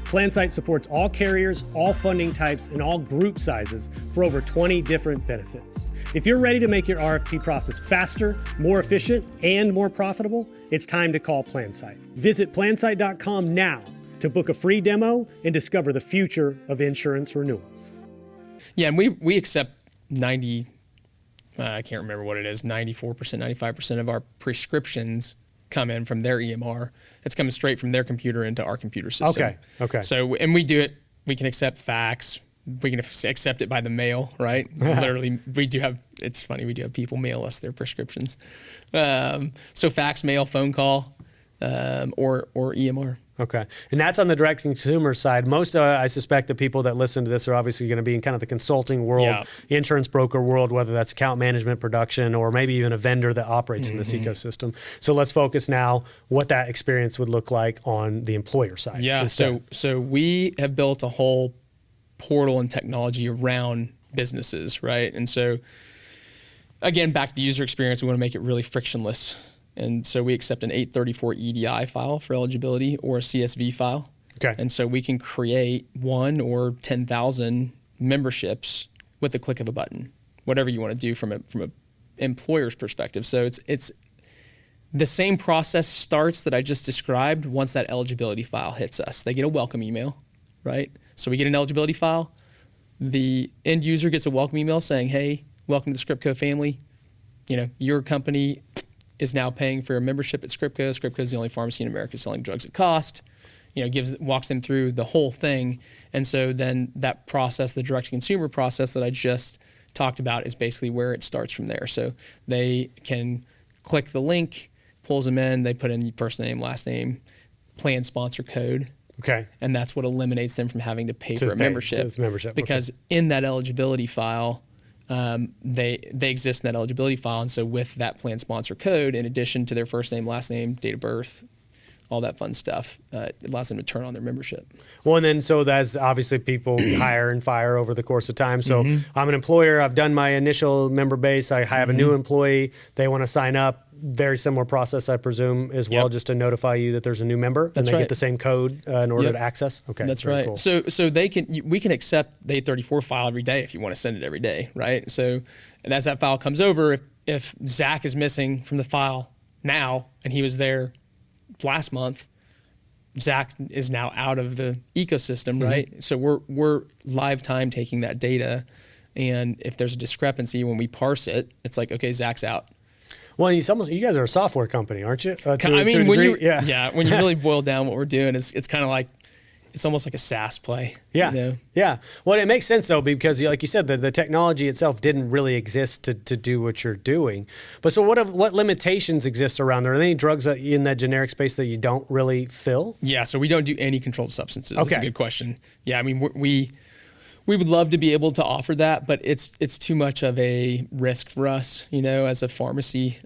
PlanSight supports all carriers, all funding types, and all group sizes for over 20 different benefits. If you're ready to make your RFP process faster, more efficient, and more profitable, it's time to call PlanSight. Visit plansight.com now to book a free demo and discover the future of insurance renewals. Yeah, and we accept 94%, 95% of our prescriptions come in from their EMR. It's coming straight from their computer into our computer system. Okay. So, and we do it, we can accept fax, we can accept it by the mail, right? Literally, it's funny, we do have people mail us their prescriptions. So fax, mail, phone call, or EMR. Okay. And that's on the direct consumer side. Most, I suspect, the people that listen to this are obviously going to be in kind of the consulting world, insurance broker world, whether that's account management, production, or maybe even a vendor that operates in this ecosystem. So let's focus now what that experience would look like on the employer side. Yeah. instead. So we have built a whole portal and technology around businesses, right? And so, again, back to the user experience, we want to make it really frictionless. And so we accept an 834 EDI file for eligibility or a CSV file. Okay. And so we can create 1 or 10,000 memberships with the click of a button, whatever you want to do from a employer's perspective. So it's the same process starts that I just described once that eligibility file hits us. They get a welcome email, right? So we get an eligibility file. The end user gets a welcome email saying, hey, welcome to the ScriptCo family. Your company is now paying for a membership at ScriptCo. ScriptCo is the only pharmacy in America selling drugs at cost. Walks them through the whole thing. And so then that process, the direct-to-consumer process that I just talked about, is basically where it starts from there. So they can click the link, pulls them in, they put in first name, last name, plan sponsor code. Okay. And that's what eliminates them from having to pay for a membership. Because okay. in that eligibility file, they exist in that eligibility file. And so with that plan sponsor code, in addition to their first name, last name, date of birth, all that fun stuff, it allows them to turn on their membership. Well, and then so that's obviously people hire and fire over the course of time. So I'm an employer. I've done my initial member base. I have a new employee. They want to sign up. Very similar process, I presume, as well, just to notify you that there's a new member. That's and they right. get the same code in order to access. Okay, that's right. Cool. So we can accept the 834 file every day if you want to send it every day, right? So, and as that file comes over, if Zach is missing from the file now and he was there last month, Zach is now out of the ecosystem, right? So we're live time taking that data, and if there's a discrepancy when we parse it, it's like, okay, Zach's out. Well, you guys are a software company, aren't you? When you really boil down what we're doing, it's kind of like, it's almost like a SaaS play. Yeah. Yeah. Well, it makes sense though, because like you said, the technology itself didn't really exist to do what you're doing. But so what limitations exist around there? Are there any drugs in that generic space that you don't really fill? Yeah. So we don't do any controlled substances. Okay. That's a good question. Yeah. I mean, we would love to be able to offer that, but it's too much of a risk for us, as a pharmacy.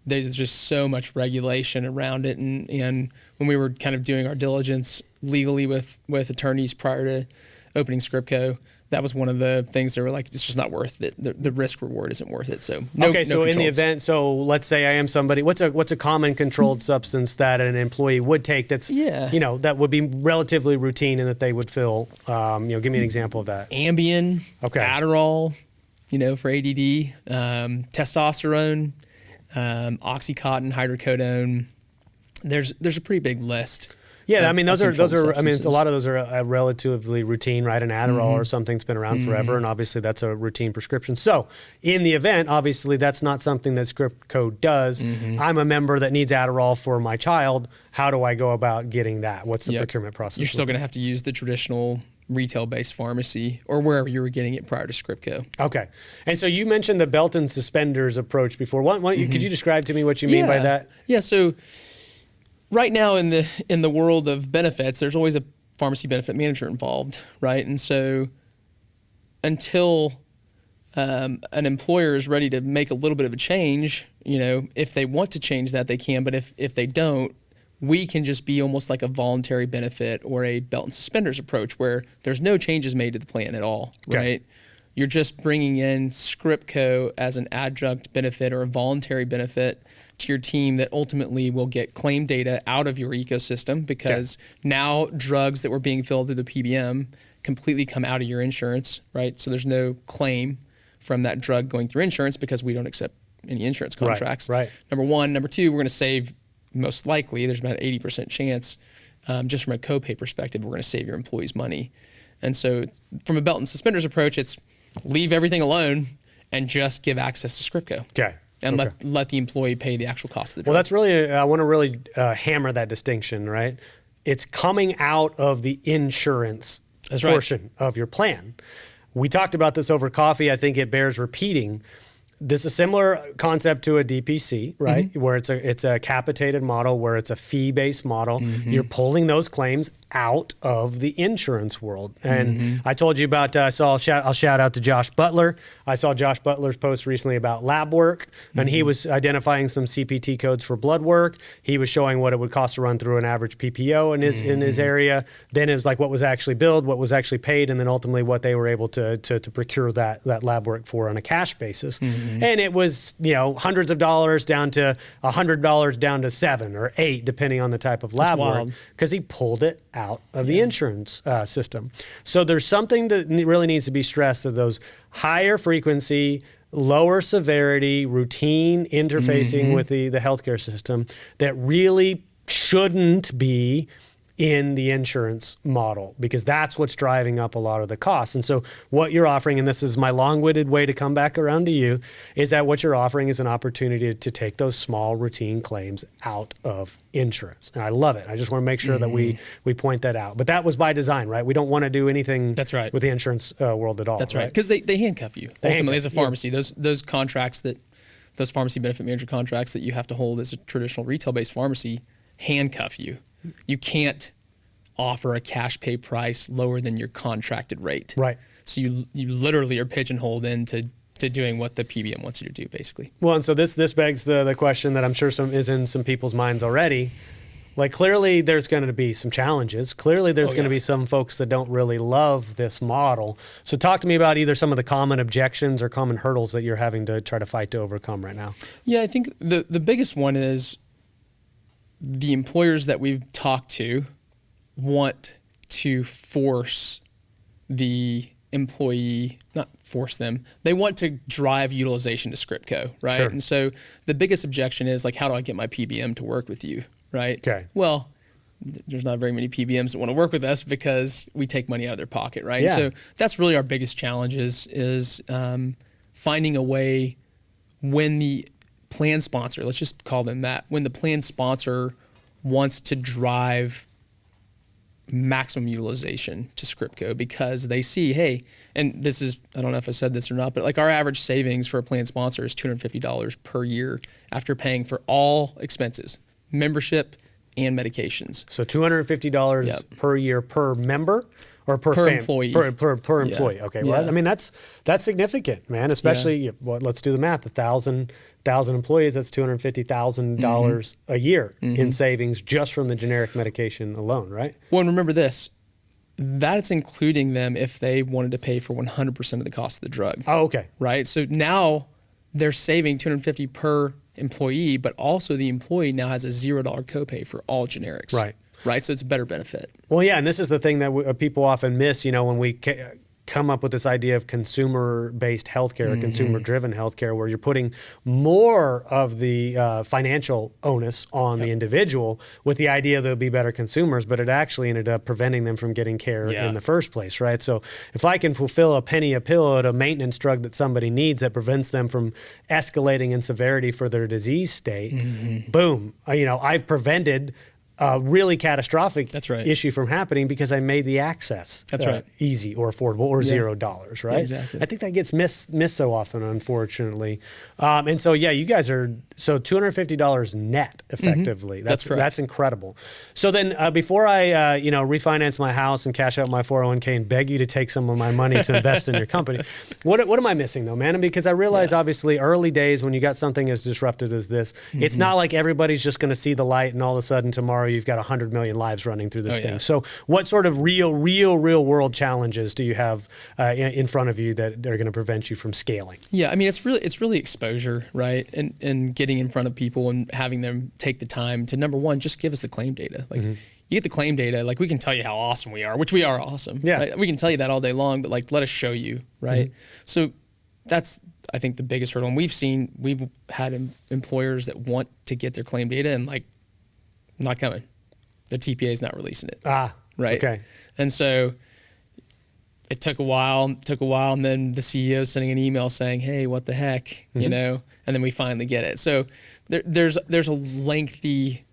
There's just so much regulation around it. And when we were kind of doing our diligence legally with attorneys prior to opening ScriptCo, that was one of the things they were like, it's just not worth it. The risk reward isn't worth it. So no in the event, so let's say I am somebody, what's a common controlled substance that an employee would take that's, that would be relatively routine and that they would fill? Give me an example of that. Ambien, Adderall, for ADD, testosterone, Oxycontin, hydrocodone. There's a pretty big list. Yeah, I mean those are. I mean, a lot of those are relatively routine, right? An Adderall or something's been around forever, and obviously that's a routine prescription. So, in the event, obviously that's not something that ScriptCo does. I'm a member that needs Adderall for my child. How do I go about getting that? What's the procurement process? You're still going to have to use the traditional retail-based pharmacy or wherever you were getting it prior to ScriptCo. Okay, and so you mentioned the belt and suspenders approach before. Could you describe to me what you mean by that? Yeah. So right now in the world of benefits, there's always a pharmacy benefit manager involved, right? And so until an employer is ready to make a little bit of a change, if they want to change that, they can. But if they don't, we can just be almost like a voluntary benefit or a belt and suspenders approach where there's no changes made to the plan at all, right? You're just bringing in ScriptCo as an adjunct benefit or a voluntary benefit to your team that ultimately will get claim data out of your ecosystem because now drugs that were being filled through the PBM completely come out of your insurance, right? So there's no claim from that drug going through insurance because we don't accept any insurance contracts. Right. Number one. Number two, we're going to save, most likely, there's about an 80% chance, just from a copay perspective, we're going to save your employees money. And so from a belt and suspenders approach, it's leave everything alone and just give access to ScriptCo. Okay. And let the employee pay the actual cost of the drug. Well, that's really, I want to really hammer that distinction, right? It's coming out of the insurance portion of your plan. We talked about this over coffee. I think it bears repeating. This is a similar concept to a DPC, right? Where it's a capitated model, where it's a fee-based model. You're pulling those claims out of the insurance world. And I told you about, I'll shout out to Josh Butler. I saw Josh Butler's post recently about lab work, and he was identifying some CPT codes for blood work. He was showing what it would cost to run through an average PPO in his area. Then it was like what was actually billed, what was actually paid, and then ultimately what they were able to procure that lab work for on a cash basis. And it was, hundreds of dollars down to $100 down to $7 or $8, depending on the type of lab work, because he pulled it out of the insurance system. So there's something that really needs to be stressed, of those higher frequency, lower severity, routine interfacing with the healthcare system that really shouldn't be in the insurance model, because that's what's driving up a lot of the costs. And so what you're offering, and this is my long-winded way to come back around to you, is that what you're offering is an opportunity to take those small routine claims out of insurance. And I love it. I just want to make sure that we point that out. But that was by design, right? We don't want to do anything with the insurance world at all. That's right. Because they handcuff you. Ultimately, as a pharmacy, those contracts those pharmacy benefit manager contracts that you have to hold as a traditional retail-based pharmacy handcuff you. You can't offer a cash pay price lower than your contracted rate. Right. So you literally are pigeonholed into doing what the PBM wants you to do, basically. Well, and so this begs the question that I'm sure is in some people's minds already. Like, clearly there's going to be some challenges. Clearly there's going to be some folks that don't really love this model. So talk to me about either some of the common objections or common hurdles that you're having to try to fight to overcome right now. Yeah, I think the biggest one is the employers that we've talked to want to force the employee, not force them, they want to drive utilization to ScriptCo, right? Sure. And so the biggest objection is, like, how do I get my PBM to work with you, right? Okay. Well, there's not very many PBMs that want to work with us because we take money out of their pocket, right? Yeah. So that's really our biggest challenge is finding a way when the plan sponsor, let's just call them that, when the plan sponsor wants to drive maximum utilization to ScriptCo, because they see, hey, and this is, I don't know if I said this or not, but like our average savings for a plan sponsor is $250 per year after paying for all expenses, membership and medications. So $250 per year per member, or per employee? Per employee. Okay. Well, Yeah. I mean, that's significant, man. Especially, well, let's do the math. 1,000 employees, that's $250,000 a year in savings just from the generic medication alone, right? Well, and remember this, that's including them if they wanted to pay for 100% of the cost of the drug. Oh, okay. Right? So now they're saving $250 per employee, but also the employee now has a $0 copay for all generics. Right? So it's a better benefit. Well, yeah, and this is the thing that people often miss, when we come up with this idea of consumer-based healthcare, or consumer-driven healthcare, where you're putting more of the financial onus on the individual with the idea they'll be better consumers, but it actually ended up preventing them from getting care in the first place, right? So if I can fulfill a penny a pill at a maintenance drug that somebody needs that prevents them from escalating in severity for their disease state, boom, I've prevented a really catastrophic issue from happening because I made the access easy or affordable or $0, right? Yeah, exactly. I think that gets missed so often, unfortunately. And so, you guys are $250 net effectively. That's incredible. So then before I refinance my house and cash out my 401k and beg you to take some of my money to invest in your company, what am I missing though, man? And because I realize obviously early days when you got something as disruptive as this, it's not like everybody's just going to see the light and all of a sudden tomorrow you've got 100 million lives running through this thing. Yeah. So what sort of real world challenges do you have in front of you that are going to prevent you from scaling? Yeah, I mean, it's really exposure, right? And getting in front of people and having them take the time to, number one, just give us the claim data. Like you get the claim data, like we can tell you how awesome we are, which we are awesome. Yeah. Right? We can tell you that all day long, but like let us show you, right? So that's, I think, the biggest hurdle. And we've had employers that want to get their claim data and like, not coming. The TPA is not releasing it. Right. Okay. And so it took a while, and then the CEO sending an email saying, "Hey, what the heck?" And then we finally get it. So there's a lengthy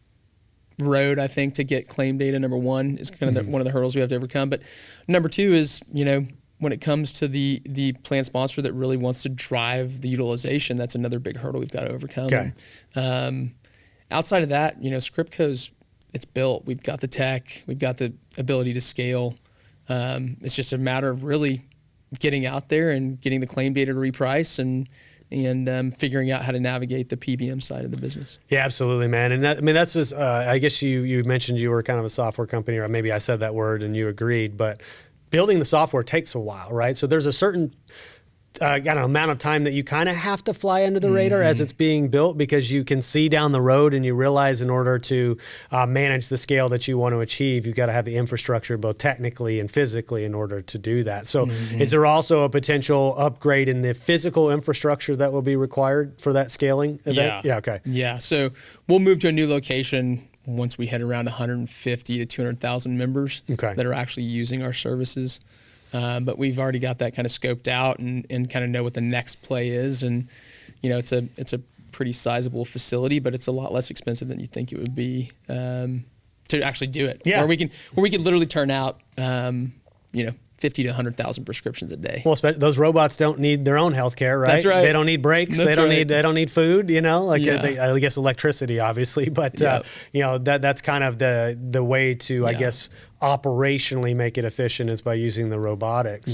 road, I think, to get claim data. Number one is kind of one of the hurdles we have to overcome. But number two is, when it comes to the plan sponsor that really wants to drive the utilization, that's another big hurdle we've got to overcome. Okay. Outside of that, ScriptCo's, it's built. We've got the tech. We've got the ability to scale. It's just a matter of really getting out there and getting the claim data to reprice and figuring out how to navigate the PBM side of the business. Yeah, absolutely, man. And that's just, I guess you mentioned you were kind of a software company, or maybe I said that word and you agreed, but building the software takes a while, right? So there's a certain amount of time that you kind of have to fly under the radar as it's being built, because you can see down the road and you realize in order to manage the scale that you want to achieve, you've got to have the infrastructure both technically and physically in order to do that. So is there also a potential upgrade in the physical infrastructure that will be required for that scaling event? Yeah. Okay. Yeah. So we'll move to a new location once we hit around 150 to 200,000 members that are actually using our services. But we've already got that kind of scoped out and kind of know what the next play is. And, it's a pretty sizable facility, but it's a lot less expensive than you think it would be to actually do it. Yeah. Where we can literally turn out, 50 to 100,000 prescriptions a day. Well, those robots don't need their own healthcare, right? That's right. They don't need breaks. That's they don't need food. I guess electricity, obviously, but that's kind of the way to, I guess, operationally make it efficient is by using the robotics.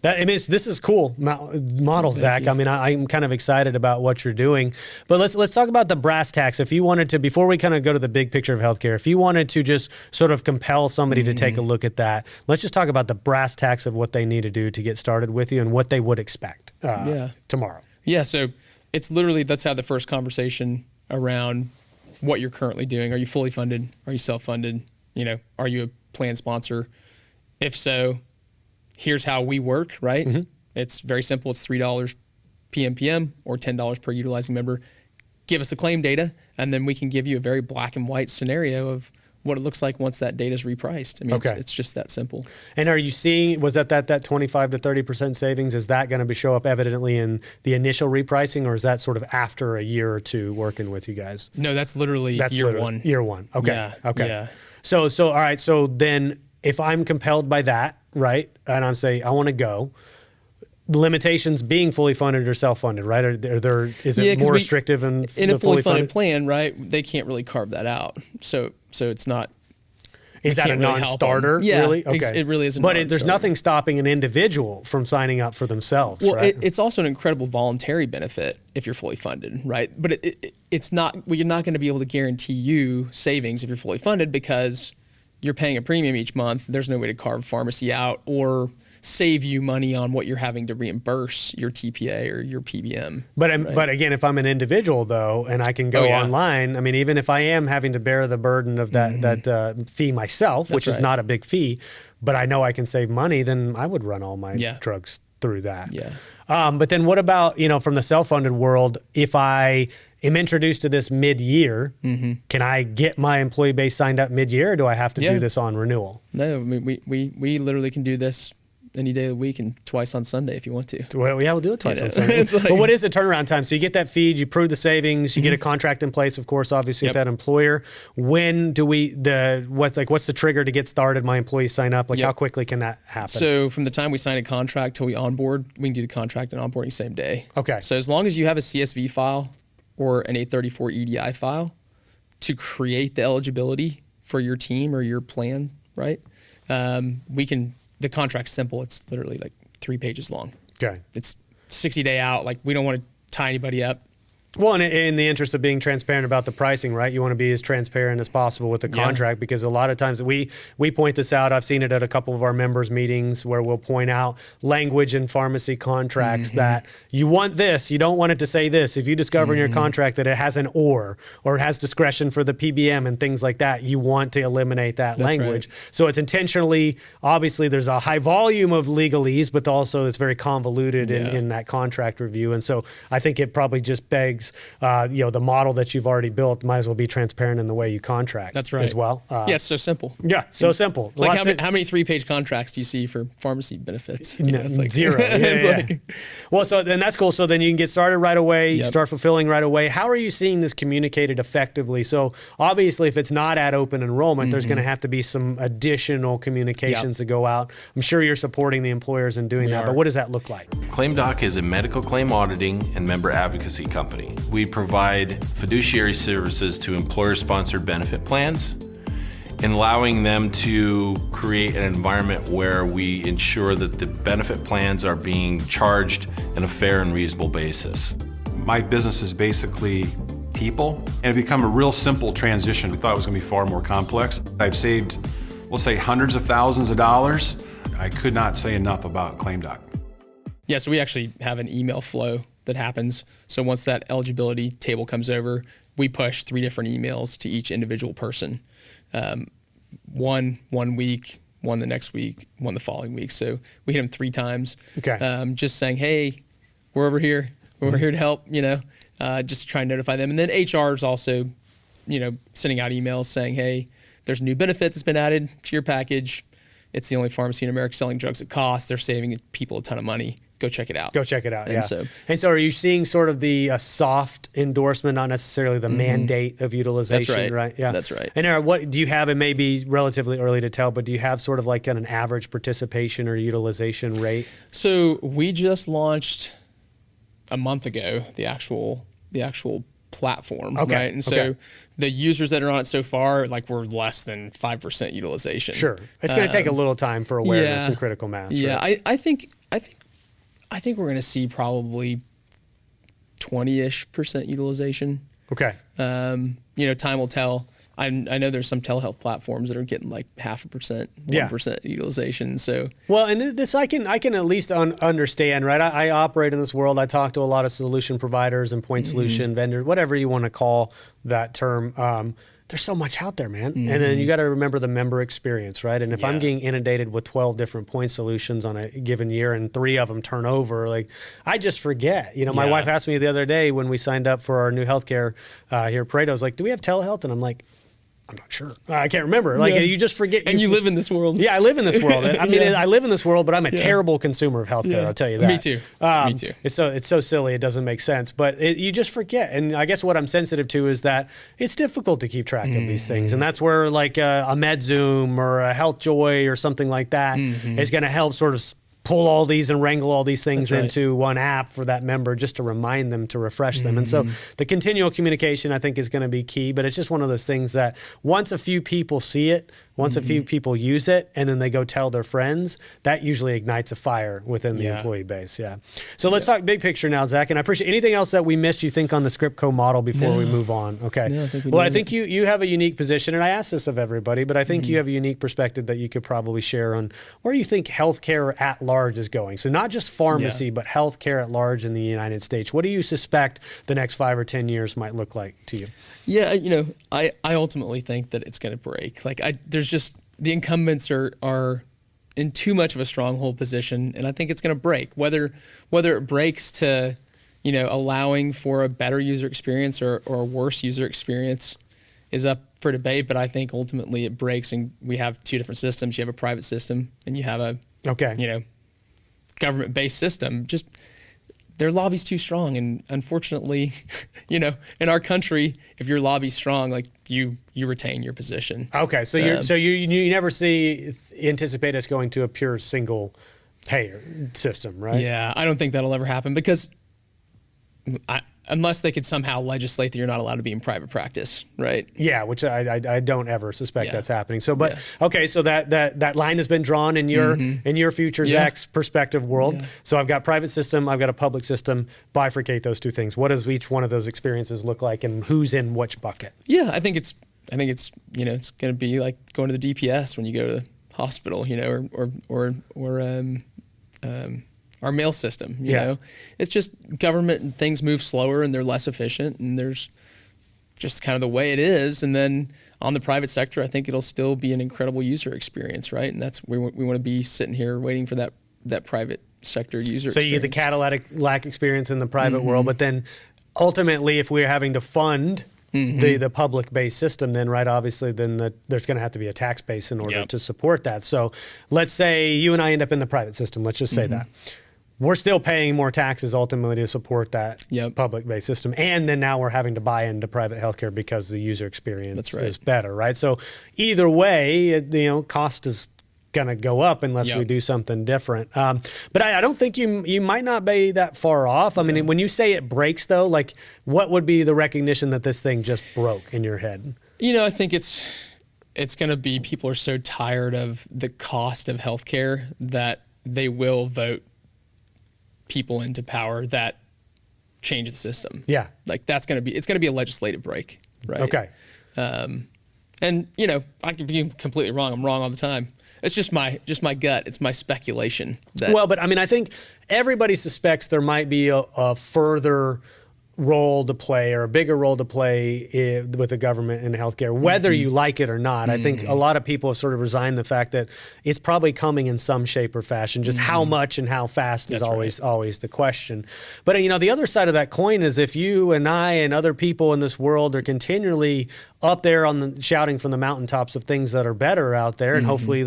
This is cool model, Zach. I mean, I'm kind of excited about what you're doing, but let's talk about the brass tacks. If you wanted to, before we kind of go to the big picture of healthcare, if you wanted to just sort of compel somebody to take a look at that, let's just talk about the brass tacks of what they need to do to get started with you and what they would expect tomorrow. Yeah. So it's literally, let's have the first conversation around what you're currently doing. Are you fully funded? Are you self-funded? Are you a plan sponsor? If so, here's how we work, right? It's very simple. It's $3 PMPM or $10 per utilizing member. Give us the claim data, and then we can give you a very black and white scenario of what it looks like once that data is repriced. I mean, it's just that simple. And are you seeing, was that 25 to 30% savings? Is that going to show up evidently in the initial repricing, or is that sort of after a year or two working with you guys? No, that's literally year one. Year one. Okay. Yeah. Okay. Yeah. So all right. So then if I'm compelled by that, right, and I'm saying I want to go, limitations being fully funded or self-funded, right? Is it more restrictive in a fully funded plan, right? They can't really carve that out. So it's not. Is that a non-starter? Really? Okay. It really is a non-starter. But there's nothing stopping an individual from signing up for themselves, well, right? It's also an incredible voluntary benefit if you're fully funded, right? But it's not. We're not going to be able to guarantee you savings if you're fully funded because you're paying a premium each month. There's no way to carve pharmacy out or save you money on what you're having to reimburse your TPA or your PBM. But again, if I'm an individual though, and I can go online, I mean, even if I am having to bear the burden of that fee myself, which is not a big fee, but I know I can save money, then I would run all my drugs through that. Yeah. But then what about, from the self-funded world, if I am introduced to this mid-year, can I get my employee base signed up mid-year, or do I have to do this on renewal? No, we literally can do this any day of the week and twice on Sunday if you want to. Well, yeah, we'll do it twice on Sunday. But what is the turnaround time? So you get that feed, you prove the savings, you get a contract in place, of course, obviously with that employer. When do what's the trigger to get started? My employees sign up. How quickly can that happen? So from the time we sign a contract till we onboard, we can do the contract and onboarding same day. Okay. So as long as you have a CSV file or an 834 EDI file to create the eligibility for your team or your plan, right? The contract's simple. It's literally like 3 pages long. Okay. It's 60-day out. We don't want to tie anybody up. Well, and in the interest of being transparent about the pricing, right? You want to be as transparent as possible with the contract because a lot of times we point this out. I've seen it at a couple of our members' meetings where we'll point out language in pharmacy contracts that you want this, you don't want it to say this. If you discover in your contract that it has an or it has discretion for the PBM and things like that, you want to eliminate that language. Right. So it's intentionally, obviously there's a high volume of legalese, but also it's very convoluted in that contract review. And so I think it probably just begs the model that you've already built might as well be transparent in the way you contract. That's right. As well. It's so simple. Yeah, so simple. How many 3-page contracts do you see for pharmacy benefits? Zero. Well, so then that's cool. So then you can get started right away. You start fulfilling right away. How are you seeing this communicated effectively? So obviously, if it's not at open enrollment, there's going to have to be some additional communications to go out. I'm sure you're supporting the employers in doing that. But what does that look like? ClaimDoc is a medical claim auditing and member advocacy company. We provide fiduciary services to employer-sponsored benefit plans and allowing them to create an environment where we ensure that the benefit plans are being charged in a fair and reasonable basis. My business is basically people, and it become a real simple transition. We thought it was going to be far more complex. I've saved, we'll say, hundreds of thousands of dollars. I could not say enough about ClaimDoc. Yeah, so we actually have an email flow that happens. So once that eligibility table comes over, we push 3 different emails to each individual person. One week, one the next week, one the following week. So we hit them 3 times. Okay. Just saying, hey, we're over here. We're here to help, just try and notify them. And then HR is also, sending out emails saying, hey, there's a new benefit that's been added to your package. It's the only pharmacy in America selling drugs at cost. They're saving people a ton of money. Go check it out. Go check it out. And Yeah. And so are you seeing sort of the soft endorsement, not necessarily the mandate of utilization? That's right. Yeah. That's right. And what do you have? It may be relatively early to tell, but do you have sort of like an average participation or utilization rate? So we just launched a month ago the actual platform, right? And so the users that are on it so far, we're less than 5% utilization. Sure, it's going to take a little time for awareness and critical mass. Yeah, right? I think we're going to see probably 20-ish% utilization. Okay. Time will tell. I know there's some telehealth platforms that are getting 0.5%, 1% utilization. So well, and this I can at least understand, right? I operate in this world. I talk to a lot of solution providers and point solution vendors, whatever you want to call that term. There's so much out there, man. And then you got to remember the member experience, right? And if I'm getting inundated with 12 different point solutions on a given year and 3 of them turn over, I just forget. My wife asked me the other day when we signed up for our new healthcare here at Pareto, I was like, do we have telehealth? And I'm like, I'm not sure. I can't remember. You just forget. And you live in this world. Yeah, I live in this world. I mean, I live in this world, but I'm a terrible consumer of healthcare. I'll tell you that. Me too. Me too. It's so silly. It doesn't make sense. But you just forget. And I guess what I'm sensitive to is that it's difficult to keep track of these things. And that's where a MedZoom or a HealthJoy or something like that is going to help sort of pull all these and wrangle all these things into one app for that member just to remind them to refresh them. And so the continual communication, I think, is going to be key. But it's just one of those things that once a few people see it, once a few people use it, and then they go tell their friends, that usually ignites a fire within the employee base. Yeah. So let's talk big picture now, Zach. And I appreciate anything else that we missed, you think, on the ScriptCo model before we move on. Okay. No, I think you have a unique position, and I ask this of everybody, but I think you have a unique perspective that you could probably share on where you think healthcare at large is going. So not just pharmacy, but healthcare at large in the United States. What do you suspect the next 5 or 10 years might look like to you? Yeah, I ultimately think that it's going to break. There's just the incumbents are in too much of a stronghold position, and I think it's going to break. Whether it breaks to, allowing for a better user experience or a worse user experience is up for debate. But I think ultimately it breaks, and we have 2 different systems. You have a private system, and you have a government-based system. Just their lobby's too strong, and unfortunately, in our country, if your lobby's strong, you retain your position. Okay, so you never anticipate us going to a pure single payer system, right? Yeah, I don't think that'll ever happen because unless they could somehow legislate that you're not allowed to be in private practice, right? Yeah, which I don't ever suspect that's happening. So, okay, so that line has been drawn in your future Zach's perspective world. Yeah. So I've got private system, I've got a public system. Bifurcate those 2 things. What does each one of those experiences look like, and who's in which bucket? Yeah, I think it's it's going to be like going to the DPS when you go to the hospital, or our mail system. You know, it's just government and things move slower and they're less efficient, and there's just kind of the way it is. And then on the private sector, I think it'll still be an incredible user experience, right? And that's we want to be sitting here waiting for that private sector user experience. So you get the Cadillac experience in the private world, but then ultimately, if we're having to fund the public-based system, then obviously there's going to have to be a tax base in order to support that. So let's say you and I end up in the private system. Let's just say that. We're still paying more taxes ultimately to support that public-based system. And then now we're having to buy into private healthcare because the user experience is better, right? So either way, cost is going to go up unless we do something different. But I don't think you might not be that far off. I mean, when you say it breaks, though, what would be the recognition that this thing just broke in your head? I think it's going to be people are so tired of the cost of healthcare that they will vote people into power that change the system. Yeah. It's going to be a legislative break, right? Okay. And I could be completely wrong. I'm wrong all the time. It's just my gut. It's my speculation. Well, but I mean, I think everybody suspects there might be a further role to play, or a bigger role to play with the government in healthcare, whether you like it or not. I think a lot of people have sort of resigned the fact that it's probably coming in some shape or fashion. Just how much and how fast is always the question. But the other side of that coin is, if you and I and other people in this world are continually up there shouting from the mountaintops of things that are better out there, and hopefully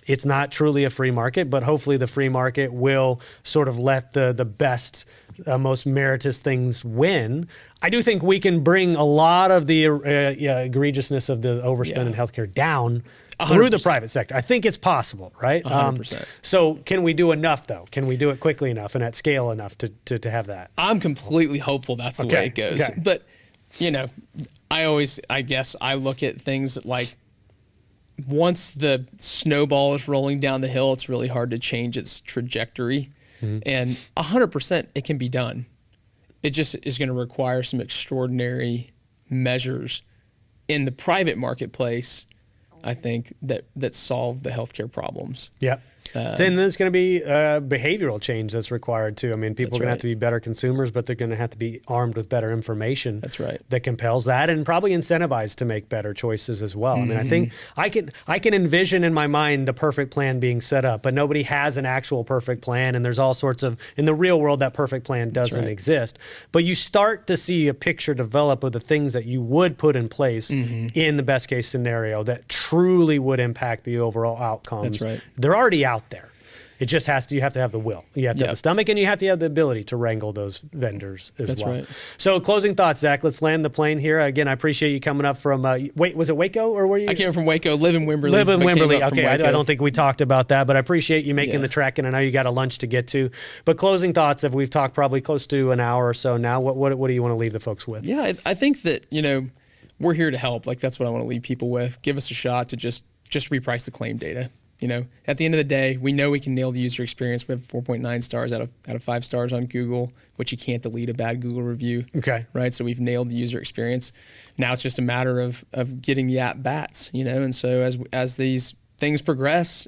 it's not truly a free market, but hopefully the free market will sort of let the best, most meritorious things win. I do think we can bring a lot of the egregiousness of the overspend in healthcare down 100%. Through the private sector. I think it's possible, right? 100%. So can we do enough, though? Can we do it quickly enough and at scale enough to have that? I'm completely hopeful that's the way it goes. Okay. But, I guess I look at things like, once the snowball is rolling down the hill, it's really hard to change its trajectory. And 100% it can be done. It just is going to require some extraordinary measures in the private marketplace, I think, that solve the healthcare problems. Yeah. Then there's going to be behavioral change that's required too. I mean, people are going to have to be better consumers, but they're going to have to be armed with better information. That's right. That compels that, and probably incentivized to make better choices as well. I mean, I think I can envision in my mind the perfect plan being set up, but nobody has an actual perfect plan, and there's all sorts of, in the real world, that perfect plan doesn't exist. But you start to see a picture develop of the things that you would put in place in the best case scenario that truly would impact the overall outcomes. That's right. They're already out there. It just you have to have the will. You have to have the stomach, and you have to have the ability to wrangle those vendors as well. That's right. So closing thoughts, Zach, let's land the plane here. Again, I appreciate you coming up from, was it Waco, or were you? I came from Waco, live in Wimberley. Live in but came Wimberley. up from Okay, I Waco. don't think we talked about that, but I appreciate you making the trek, and I know you got a lunch to get to. But closing thoughts, we've talked probably close to an hour or so now. What do you want to leave the folks with? Yeah, I think that, we're here to help. Like, that's what I want to leave people with. Give us a shot to just reprice the claim data. At the end of the day, we know we can nail the user experience. We have 4.9 stars out of 5 stars on Google, which you can't delete a bad Google review. Okay. Right. So we've nailed the user experience. Now it's just a matter of getting the at bats, And so as these things progress,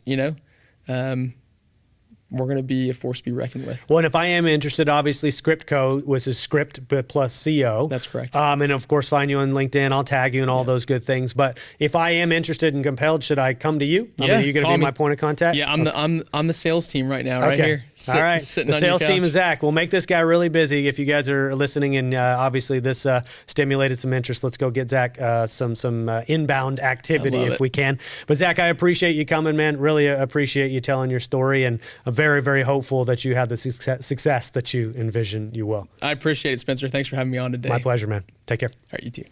we're going to be a force to be reckoned with. Well, and if I am interested, obviously ScriptCo was a script plus CO. That's correct. And of course, find you on LinkedIn. I'll tag you and all those good things. But if I am interested and compelled, should I come to you? Are you going to be my point of contact? Yeah, I'm the sales team right now, right here. All right. Sitting the on sales your team couch. is Zach. We'll make this guy really busy. If you guys are listening, and obviously this stimulated some interest, let's go get Zach some inbound activity if we can. But Zach, I appreciate you coming, man. Really appreciate you telling your story, and I'm very, very hopeful that you have the success that you envision you will. I appreciate it, Spencer. Thanks for having me on today. My pleasure, man. Take care. All right, you too.